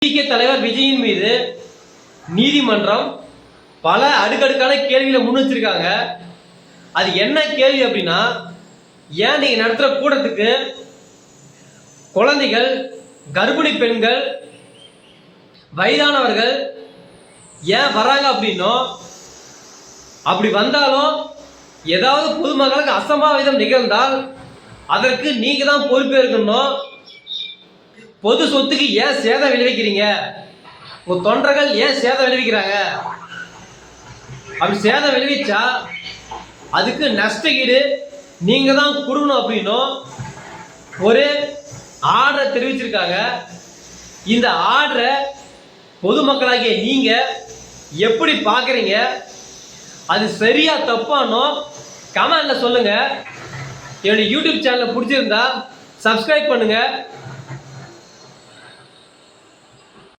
தலைவர் விஜயின் மீது நீதிமன்றம் பல அடுக்கடுக்கான கேள்விகளை முன் வச்சிருக்காங்க. அது என்ன கேள்வி அப்படின்னா, ஏன் நீங்க நடத்துற கூட்டத்துக்கு குழந்தைகள், கர்ப்பிணி பெண்கள், வயதானவர்கள் ஏன் வராங்க அப்படின்னும், அப்படி வந்தாலும் ஏதாவது பொதுமக்களுக்கு அசம்பாவிதம் நிகழ்ந்தால் அதற்கு நீங்க தான் பொறுப்பேற்கணும். பொது சொத்துக்கு ஏன் சேதம் விளைவிக்கிறீங்க, உங்க தொண்டர்கள் ஏன் சேதம் விளைவிக்கிறாங்க, அப்படி சேதம் விளைவிச்சா அதுக்கு நஷ்ட ஈடு நீங்க தான் கொடுக்கணும் அப்படின்னும் ஒரு ஆர்டரை தெரிவிச்சிருக்காங்க. இந்த ஆர்டரை பொதுமக்களாகிய நீங்க எப்படி பார்க்குறீங்க, அது சரியா தப்பானோ கமெண்ட்ல சொல்லுங்க. என்னுடைய யூடியூப் சேனலை பிடிச்சிருந்தா சப்ஸ்கிரைப் பண்ணுங்க.